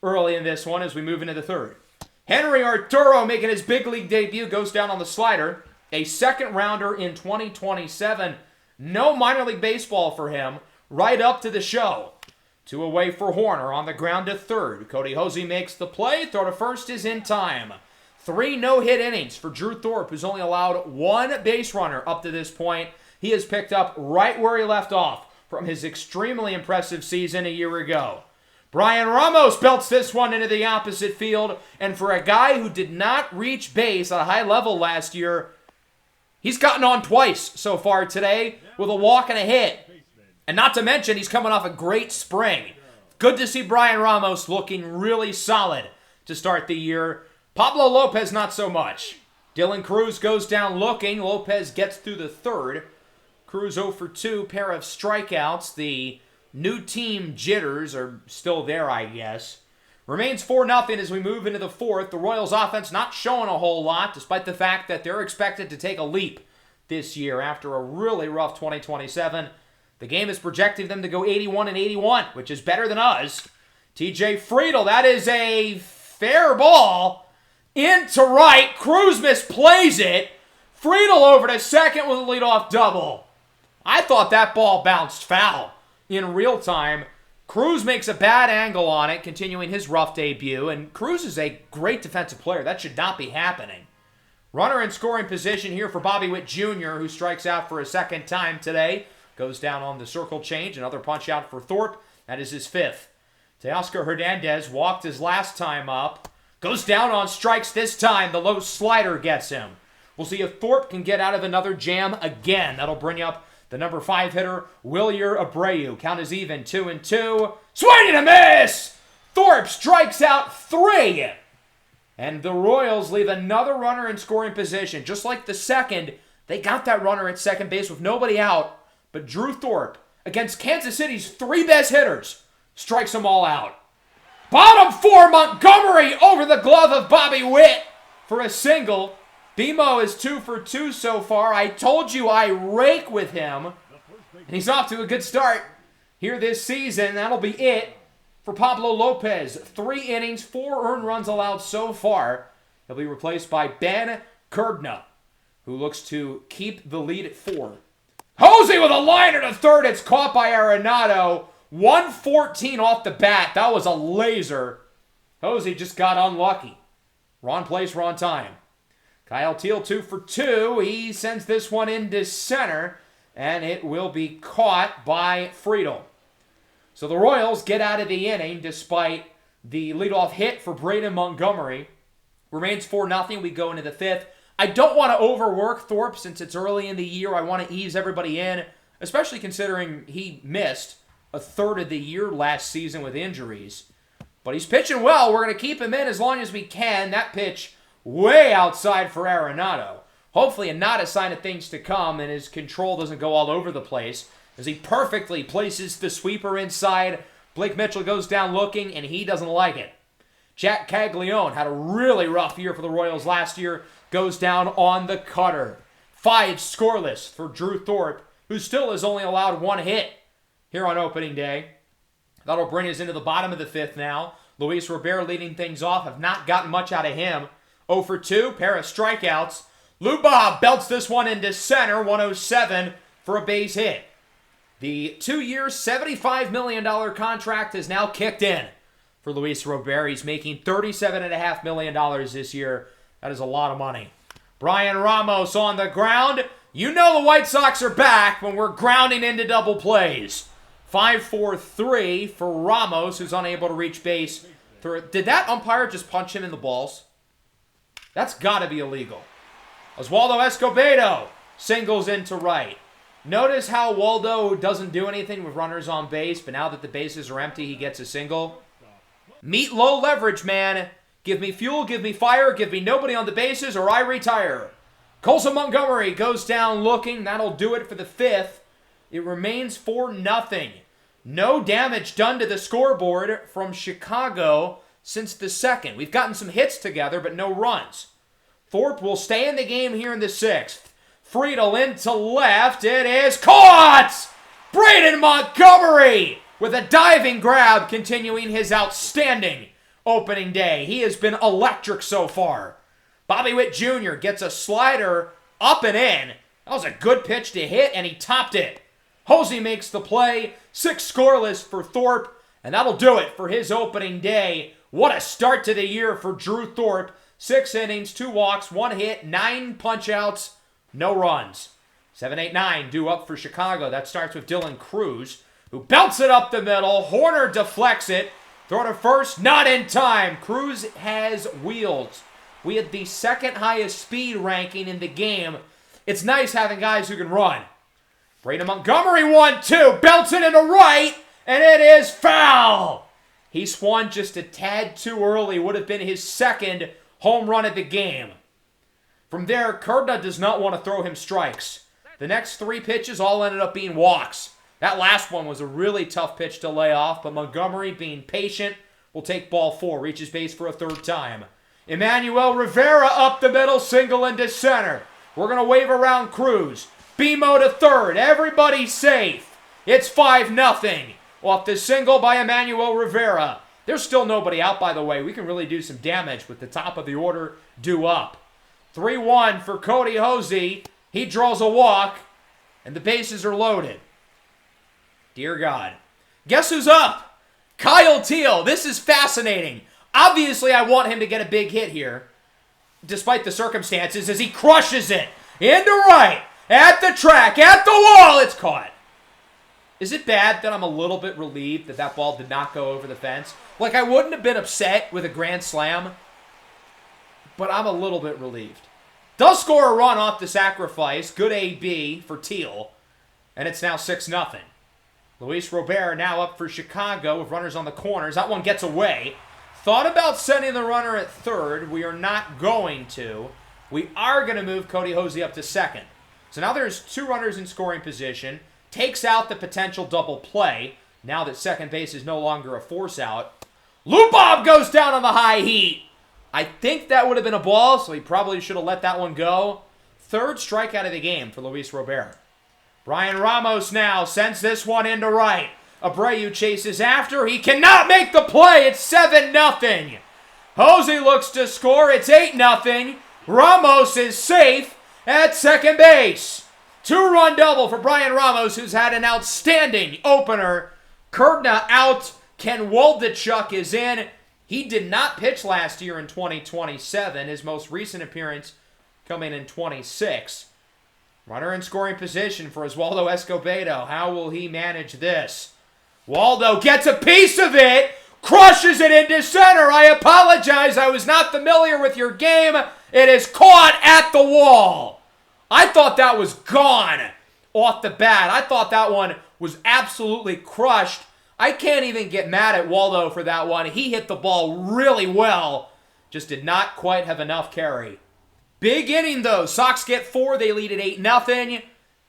early in this one as we move into the third. Henry Arturo making his big league debut goes down on the slider. A second rounder in 2027. No minor league baseball for him right up to the show. 2 away for Horner on the ground to third. Cody Hosey makes the play. Throw to first is in time. 3 no-hit innings for Drew Thorpe, who's only allowed 1 base runner up to this point. He has picked up right where he left off from his extremely impressive season a year ago. Brian Ramos belts this one into the opposite field, and for a guy who did not reach base at a high level last year, he's gotten on twice so far today with a walk and a hit. And not to mention, he's coming off a great spring. Good to see Brian Ramos looking really solid to start the year. Pablo Lopez, not so much. Dylan Cruz goes down looking. Lopez gets through the third. Cruz 0 for 2, pair of strikeouts. The new team jitters are still there, I guess. Remains 4-0 as we move into the fourth. The Royals offense not showing a whole lot, despite the fact that they're expected to take a leap this year after a really rough 2027. The game is projecting them to go 81-81, which is better than us. TJ Friedl, that is a fair ball. Into right. Cruz misplays it. Friedl over to second with a leadoff double. I thought that ball bounced foul in real time. Cruz makes a bad angle on it, continuing his rough debut. And Cruz is a great defensive player. That should not be happening. Runner in scoring position here for Bobby Witt Jr., who strikes out for a second time today. Goes down on the circle change. Another punch out for Thorpe. That is his 5th. Teoscar Hernandez walked his last time up. Goes down on strikes this time. The low slider gets him. We'll see if Thorpe can get out of another jam again. That'll bring up the number 5 hitter, Wilyer Abreu. Count is even, 2-2. Swing and a miss! Thorpe strikes out 3. And the Royals leave another runner in scoring position. Just like the second, they got that runner at second base with nobody out. But Drew Thorpe, against Kansas City's 3 best hitters, strikes them all out. Bottom 4, Montgomery over the glove of Bobby Witt for a single. BMO is 2 for 2 so far. I told you I rake with him. And he's off to a good start here this season. That'll be it for Pablo Lopez. 3 innings, 4 earned runs allowed so far. He'll be replaced by Ben Kerbna, who looks to keep the lead at 4. Hosey with a liner to third. It's caught by Arenado. 114 off the bat. That was a laser. Hosey just got unlucky. Wrong place, wrong time. Kyle Teal 2 for 2. He sends this one into center, and it will be caught by Friedl. So the Royals get out of the inning despite the leadoff hit for Braden Montgomery. Remains 4-0. We go into the 5th. I don't want to overwork Thorpe since it's early in the year. I want to ease everybody in, especially considering he missed a third of the year last season with injuries. But he's pitching well. We're going to keep him in as long as we can. That pitch way outside for Arenado. Hopefully not a sign of things to come, and his control doesn't go all over the place as he perfectly places the sweeper inside. Blake Mitchell goes down looking, and he doesn't like it. Jack Caglione had a really rough year for the Royals last year. Goes down on the cutter. 5 scoreless for Drew Thorpe, who still has only allowed 1 hit here on opening day. That'll bring us into the bottom of the 5th now. Luis Robert leading things off. Have not gotten much out of him. 0 for 2, pair of strikeouts. Lou Bob belts this one into center. 107 for a base hit. The 2-year, $75 million contract has now kicked in for Luis Robert. He's making $37.5 million this year. That is a lot of money. Brian Ramos on the ground. You know the White Sox are back when we're grounding into double plays. 5-4-3 for Ramos, who's unable to reach base. Did that umpire just punch him in the balls? That's got to be illegal. Oswaldo Escobedo singles into right. Notice how Waldo doesn't do anything with runners on base, but now that the bases are empty, he gets a single. Meet low leverage, man. Give me fuel, give me fire, give me nobody on the bases, or I retire. Colson Montgomery goes down looking. That'll do it for the 5th. It remains 4-0. No damage done to the scoreboard from Chicago since the 2nd. We've gotten some hits together, but no runs. Thorpe will stay in the game here in the 6th. Friedl into left. It is caught! Braden Montgomery with a diving grab, continuing his outstanding opening day. He has been electric so far. Bobby Witt Jr. gets a slider up and in. That was a good pitch to hit, and he topped it. Hosey makes the play. 6 scoreless for Thorpe, and that'll do it for his opening day. What a start to the year for Drew Thorpe. 6 innings, 2 walks, 1 hit, 9 punch-outs, no runs. 7-8-9 due up for Chicago. That starts with Dylan Cruz, who belts it up the middle. Horner deflects it. Throw to first, not in time. Cruz has wheels. We had the second highest speed ranking in the game. It's nice having guys who can run. Braden Montgomery 1-2, belts it into right, and it is foul. He swung just a tad too early. Would have been his second home run of the game. From there, Kerbna does not want to throw him strikes. The next 3 pitches all ended up being walks. That last one was a really tough pitch to lay off, but Montgomery, being patient, will take ball 4, reaches base for a 3rd time. Emmanuel Rivera up the middle, single into center. We're going to wave around Cruz. BMO to 3rd. Everybody's safe. It's 5-0 off the single by Emmanuel Rivera. There's still nobody out, by the way. We can really do some damage with the top of the order due up. 3-1 for Cody Hosey. He draws a walk, and the bases are loaded. Dear God. Guess who's up? Kyle Teal. This is fascinating. Obviously, I want him to get a big hit here, despite the circumstances, as he crushes it into right, at the track, at the wall. It's caught. Is it bad that I'm a little bit relieved that that ball did not go over the fence? Like, I wouldn't have been upset with a grand slam, but I'm a little bit relieved. Does score a run off the sacrifice. Good AB for Teal, and it's now 6-0. Luis Robert now up for Chicago with runners on the corners. That one gets away. Thought about sending the runner at 3rd. We are not going to. We are going to move Cody Hosey up to 2nd. So now there's 2 runners in scoring position. Takes out the potential double play, now that second base is no longer a force out. Lubov goes down on the high heat. I think that would have been a ball, so he probably should have let that one go. 3rd strikeout of the game for Luis Robert. Brian Ramos now sends this one into right. Abreu chases after. He cannot make the play. It's 7-0. Hosey looks to score. It's 8-0. Ramos is safe at second base. 2-run double for Brian Ramos, who's had an outstanding opener. Kerbna out. Ken Waldachuk is in. He did not pitch last year in 2027. His most recent appearance coming in 26. Runner in scoring position for Oswaldo Escobedo. How will he manage this? Waldo gets a piece of it, crushes it into center. I apologize, I was not familiar with your game. It is caught at the wall. I thought that was gone off the bat. I thought that one was absolutely crushed. I can't even get mad at Waldo for that one. He hit the ball really well, just did not quite have enough carry. Big inning, though. Sox get 4. They lead at 8-0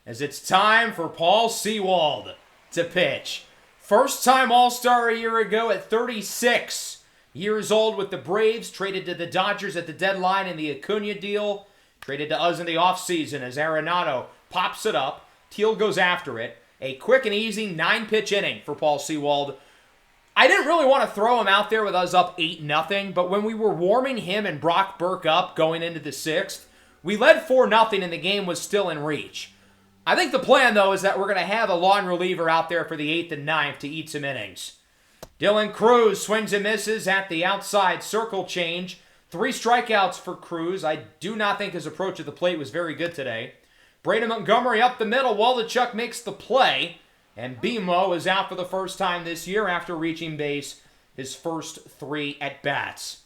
as it's time for Paul Sewald to pitch. First-time All-Star a year ago at 36 years old with the Braves. Traded to the Dodgers at the deadline in the Acuna deal. Traded to us in the offseason as Arenado pops it up. Teal goes after it. A quick and easy 9-pitch inning for Paul Sewald. I didn't really want to throw him out there with us up 8-0, but when we were warming him and Brock Burke up going into the 6th, we led 4-0 and the game was still in reach. I think the plan, though, is that we're going to have a long reliever out there for the 8th and 9th to eat some innings. Dylan Cruz swings and misses at the outside circle change. 3 strikeouts for Cruz. I do not think his approach at the plate was very good today. Braden Montgomery up the middle. Waldachuk makes the play. And BMO is out for the first time this year after reaching base his first 3 at-bats.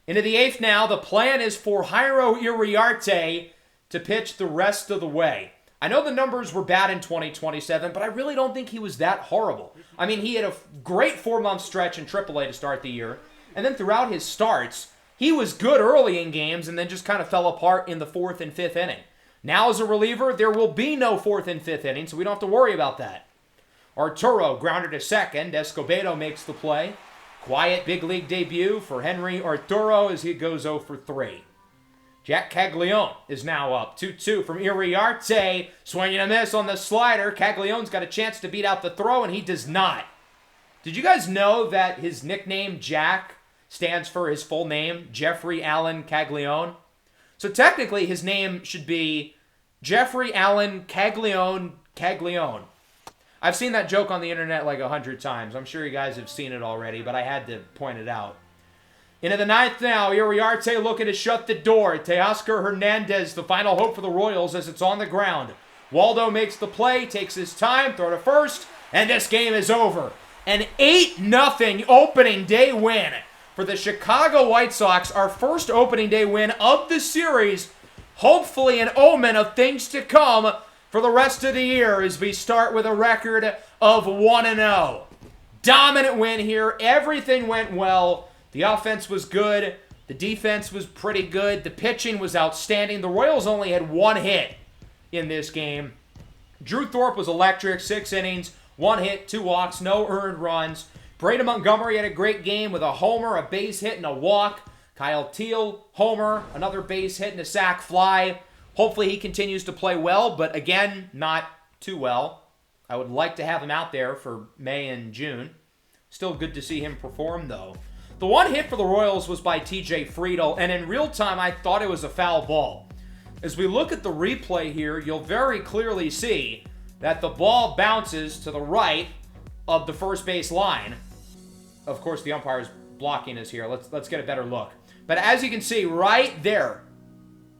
Into the 8th now, the plan is for Jairo Iriarte to pitch the rest of the way. I know the numbers were bad in 2027, but I really don't think he was that horrible. I mean, he had a great 4-month stretch in AAA to start the year, and then throughout his starts, he was good early in games and then just kind of fell apart in the 4th and 5th inning. Now as a reliever, there will be no 4th and 5th inning, so we don't have to worry about that. Arturo grounded to second. Escobedo makes the play. Quiet big league debut for Henry Arturo as he goes 0 for 3. Jack Caglione is now up. 2-2 from Iriarte. Swinging a miss on the slider. Caglione's got a chance to beat out the throw, and he does not. Did you guys know that his nickname, Jack, stands for his full name, Jeffrey Allen Caglione? So technically, his name should be Jeffrey Allen Caglione. I've seen that joke on the internet like 100 times. I'm sure you guys have seen it already, but I had to point it out. Into the ninth now, Uriarte looking to shut the door. Teoscar Hernandez, the final hope for the Royals as it's on the ground. Waldo makes the play, takes his time, throw to first, and this game is over. An 8-0 opening day win for the Chicago White Sox, our first opening day win of the series. Hopefully an omen of things to come for the rest of the year as we start with a record of 1-0. Dominant win here. Everything went well. The offense was good. The defense was pretty good. The pitching was outstanding. The Royals only had one hit in this game. Drew Thorpe was electric. 6 innings, 1 hit, 2 walks, no earned runs. Braden Montgomery had a great game with a homer, a base hit, and a walk. Kyle Teal, homer, another base hit, and a sac fly. Hopefully he continues to play well, but again, not too well. I would like to have him out there for May and June. Still good to see him perform, though. The one hit for the Royals was by TJ Friedel, and in real time, I thought it was a foul ball. As we look at the replay here, you'll very clearly see that the ball bounces to the right of the first base line. Of course, the umpire is blocking us here. Let's get a better look. But as you can see, right there,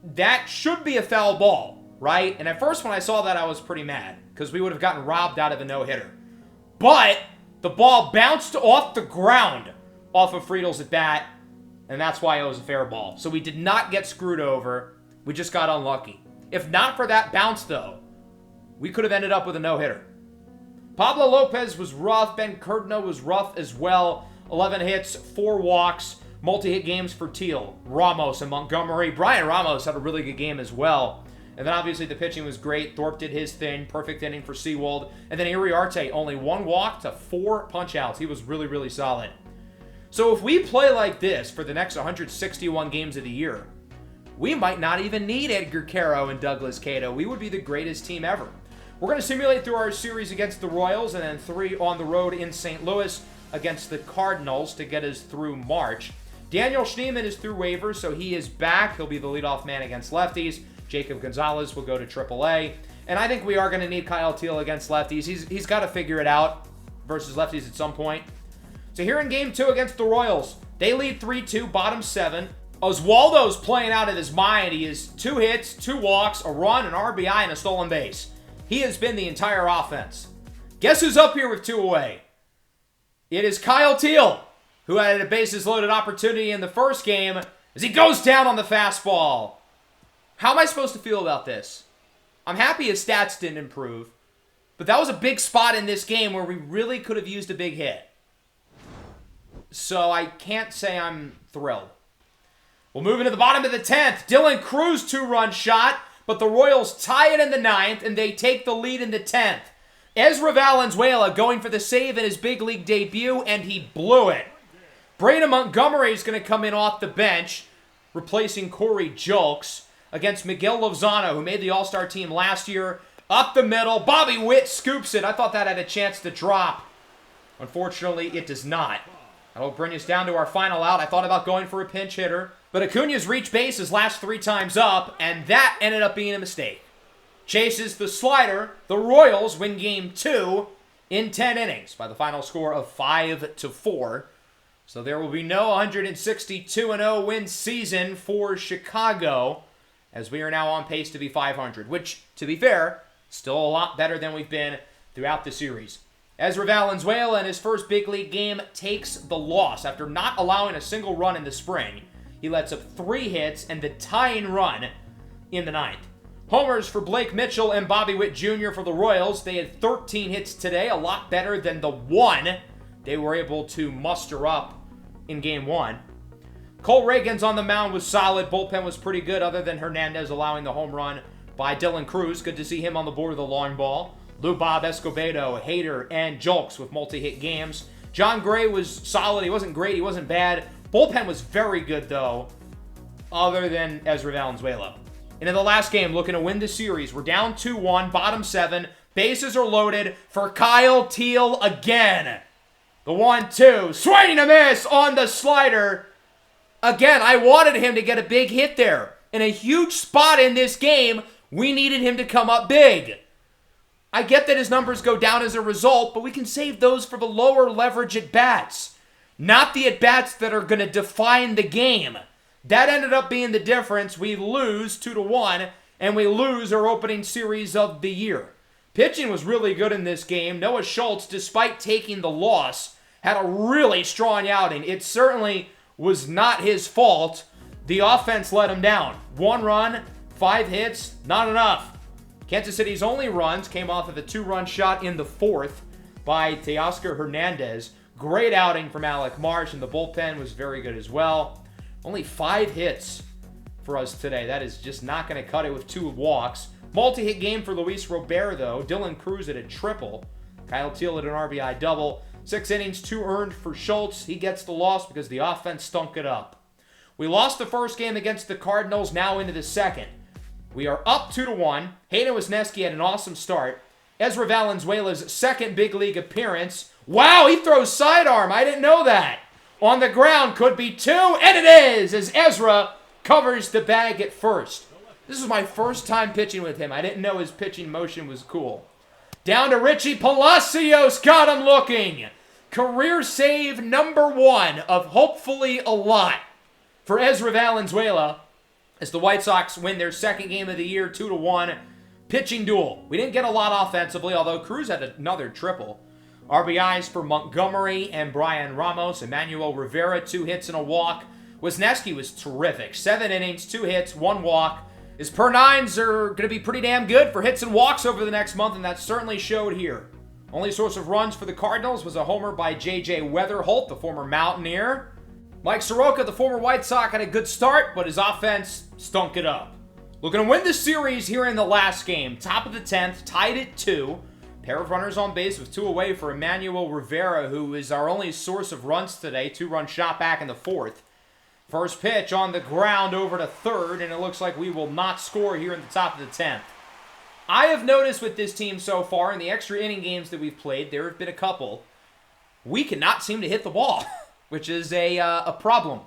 that should be a foul ball, right? And at first when I saw that, I was pretty mad because we would have gotten robbed out of a no-hitter. But the ball bounced off the ground off of Friedel's at bat, and that's why it was a fair ball. So we did not get screwed over. We just got unlucky. If not for that bounce, though, we could have ended up with a no-hitter. Pablo Lopez was rough. Ben Cardno was rough as well. 11 hits, 4 walks, multi-hit games for Teal, Ramos, and Montgomery. Brian Ramos had a really good game as well. And then obviously the pitching was great. Thorpe did his thing. Perfect inning for Seawold. And then Uriarte, only 1 walk to 4 punch-outs. He was really, really solid. So if we play like this for the next 161 games of the year, we might not even need Edgar Caro and Douglas Cato. We would be the greatest team ever. We're going to simulate through our series against the Royals and then 3 on the road in St. Louis against the Cardinals to get us through March. Daniel Schneemann is through waivers, so he is back. He'll be the leadoff man against lefties. Jacob Gonzalez will go to AAA. And I think we are going to need Kyle Teal against lefties. He's got to figure it out versus lefties at some point. So here in Game 2 against the Royals, they lead 3-2, bottom 7. Oswaldo's playing out of his mind. He has 2 hits, 2 walks, a run, an RBI, and a stolen base. He has been the entire offense. Guess who's up here with 2 away? It is Kyle Teal, who had a bases-loaded opportunity in the first game as he goes down on the fastball. How am I supposed to feel about this? I'm happy his stats didn't improve, but that was a big spot in this game where we really could have used a big hit. So I can't say I'm thrilled. We'll move into the bottom of the 10th. Dylan Cruz 2-run shot, but the Royals tie it in the 9th, and they take the lead in the 10th. Ezra Valenzuela going for the save in his big league debut, and he blew it. Braden Montgomery is going to come in off the bench, replacing Corey Julks against Miguel Lozano, who made the All-Star team last year. Up the middle, Bobby Witt scoops it. I thought that had a chance to drop. Unfortunately, it does not. That'll bring us down to our final out. I thought about going for a pinch hitter, but Acuna's reached base his last 3 times up, and that ended up being a mistake. Chases the slider. The Royals win Game 2 in 10 innings by the final score of 5-4. So there will be no 162-0 win season for Chicago, as we are now on pace to be 500, which, to be fair, still a lot better than we've been throughout the series. Ezra Valenzuela in his first big league game takes the loss after not allowing a single run in the spring. He lets up 3 hits and the tying run in the 9th. Homers for Blake Mitchell and Bobby Witt Jr. for the Royals. They had 13 hits today, a lot better than the 1 they were able to muster up in Game 1. Cole Reagan's on the mound was solid. Bullpen was pretty good other than Hernandez allowing the home run by Dylan Cruz. Good to see him on the board of the long ball. Lou Bob Escobedo, Hader, and Julks with multi-hit games. John Gray was solid. He wasn't great. He wasn't bad. Bullpen was very good, though, other than Ezra Valenzuela. And in the last game, looking to win the series, we're down 2-1, bottom 7. Bases are loaded for Kyle Teal again. The 1-2, swing and a miss on the slider. Again, I wanted him to get a big hit there. In a huge spot in this game We needed him to come up big. I get that his numbers go down as a result, but we can save those for the lower leverage at-bats. Not the at-bats that are going to define the game. That ended up being the difference. We lose 2-1, and we lose our opening series of the year. Pitching was really good in this game. Noah Schultz, despite taking the loss, had a really strong outing. It certainly was not his fault. The offense let him down. 1 run, 5 hits, not enough. Kansas City's only runs came off of a 2-run shot in the 4th by Teoscar Hernandez. Great outing from Alec Marsh, and the bullpen was very good as well. Only 5 hits for us today. That is just not going to cut it with 2 walks. Multi-hit game for Luis Robert, though. Dylan Cruz at a triple. Kyle Teel at an RBI double. 6 innings, 2 earned for Schultz. He gets the loss because the offense stunk it up. We lost the first game against the Cardinals, now into the second. We are up 2-1. Hayden Wesneski had an awesome start. Ezra Valenzuela's second big league appearance. Wow, he throws sidearm. I didn't know that. On the ground, could be 2, and it is, as Ezra covers the bag at first. This is my first time pitching with him. I didn't know his pitching motion was cool. Down to Richie Palacios. Got him looking. Career save number 1 of hopefully a lot for Ezra Valenzuela as the White Sox win their second game of the year, 2-1. Pitching duel. We didn't get a lot offensively, although Cruz had another triple. RBIs for Montgomery and Brian Ramos. Emmanuel Rivera, 2 hits and a walk. Wisniewski was terrific. 7 innings, 2 hits, 1 walk. His per nines are going to be pretty damn good for hits and walks over the next month, and that certainly showed here. Only source of runs for the Cardinals was a homer by J.J. Weatherholt, the former Mountaineer. Mike Soroka, the former White Sox, had a good start, but his offense stunk it up. Looking to win the series here in the last game. Top of the 10th, tied at 2. Pair of runners on base with 2 away for Emmanuel Rivera, who is our only source of runs today. 2-run shot back in the 4th. First pitch on the ground over to third, and it looks like we will not score here in the top of the 10th. I have noticed with this team so far, in the extra inning games that we've played, there have been a couple, we cannot seem to hit the ball, which is a problem.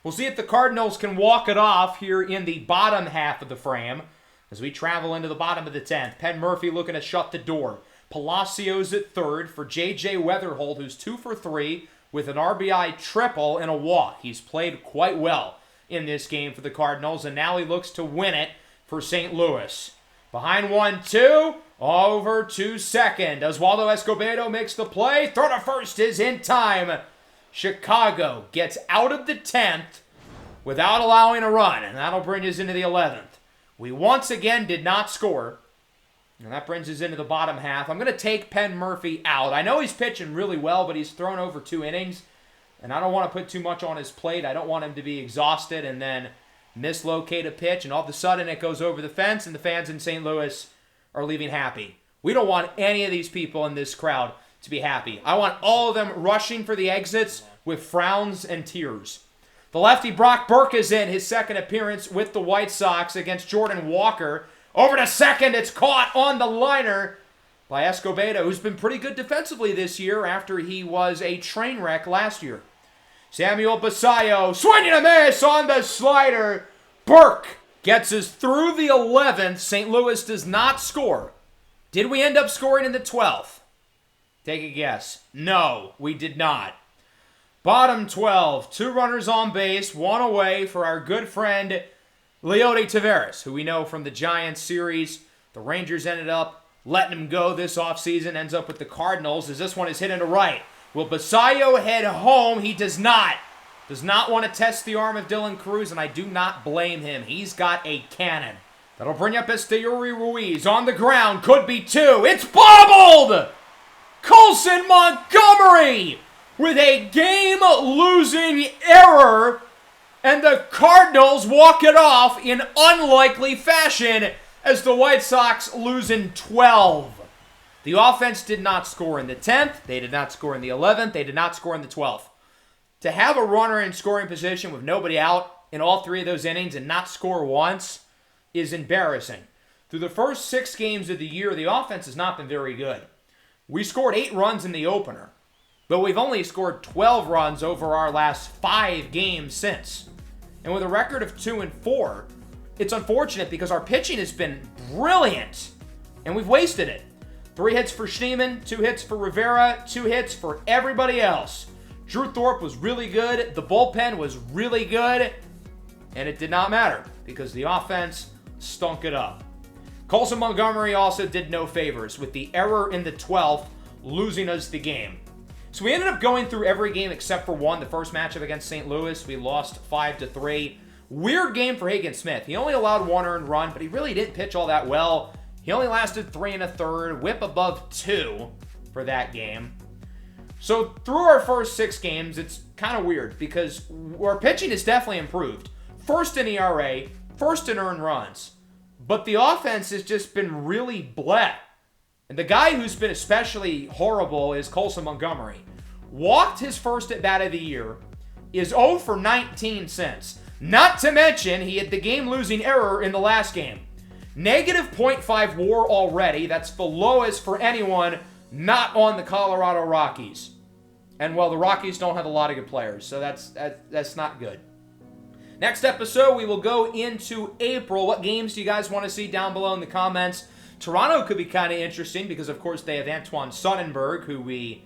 We'll see if the Cardinals can walk it off here in the bottom half of the frame as we travel into the bottom of the 10th. Penn Murphy looking to shut the door. Palacios at third for J.J. Weatherholt, who's 2 for 3 with an RBI triple and a walk. He's played quite well in this game for the Cardinals, and now he looks to win it for St. Louis. Behind 1-2, over to second. Oswaldo Escobedo makes the play. Throw to first is in time. Chicago gets out of the 10th without allowing a run, and that'll bring us into the 11th. We once again did not score, and that brings us into the bottom half. I'm going to take Penn Murphy out. I know he's pitching really well, but he's thrown over 2 innings, and I don't want to put too much on his plate. I don't want him to be exhausted and then mislocate a pitch, and all of a sudden it goes over the fence, and the fans in St. Louis are leaving happy. We don't want any of these people in this crowd to be happy. I want all of them rushing for the exits with frowns and tears. The lefty Brock Burke is in his second appearance with the White Sox against Jordan Walker. Over to second, it's caught on the liner by Escobedo, who's been pretty good defensively this year after he was a train wreck last year. Samuel Basayo, swing and a miss on the slider. Burke gets us through the 11th. St. Louis does not score. Did we end up scoring in the 12th? Take a guess. No, we did not. Bottom 12, 2 runners on base, 1 away for our good friend Leody Taveras, who we know from the Giants series. The Rangers ended up letting him go this offseason, ends up with the Cardinals as this one is hit into right. Will Basayo head home? He does not. Does not want to test the arm of Dylan Cruz, and I do not blame him. He's got a cannon. That'll bring up Esteury Ruiz on the ground. Could be 2. It's bobbled! Colson Montgomery with a game-losing error, and the Cardinals walk it off in unlikely fashion as the White Sox lose in 12. The offense did not score in the 10th. They did not score in the 11th. They did not score in the 12th. To have a runner in scoring position with nobody out in all 3 of those innings and not score once is embarrassing. Through the first 6 games of the year, the offense has not been very good. We scored 8 runs in the opener, but we've only scored 12 runs over our last 5 games since. And with a record of 2-4, it's unfortunate because our pitching has been brilliant, and we've wasted it. 3 hits for Schneemann, 2 hits for Rivera, 2 hits for everybody else. Drew Thorpe was really good. The bullpen was really good. And it did not matter because the offense stunk it up. Colson Montgomery also did no favors with the error in the 12th, losing us the game. So we ended up going through every game except for one, the first matchup against St. Louis. We lost 5-3. Weird game for Hagen Smith. He only allowed 1 earned run, but he really didn't pitch all that well. He only lasted 3 1/3, whip above 2 for that game. So through our first 6 games, it's kind of weird because our pitching has definitely improved. First in ERA, first in earned runs. But the offense has just been really bleh. And the guy who's been especially horrible is Colson Montgomery. Walked his first at bat of the year, is 0 for 19 since. Not to mention, he had the game-losing error in the last game. Negative .5 WAR already. That's the lowest for anyone not on the Colorado Rockies. And, well, the Rockies don't have a lot of good players, so that's not good. Next episode, we will go into April. What games do you guys want to see down below in the comments? Toronto could be kind of interesting because, of course, they have Antoine Sonnenberg, who we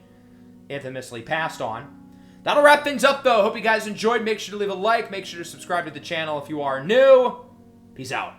infamously passed on. That'll wrap things up, though. Hope you guys enjoyed. Make sure to leave a like. Make sure to subscribe to the channel if you are new. Peace out.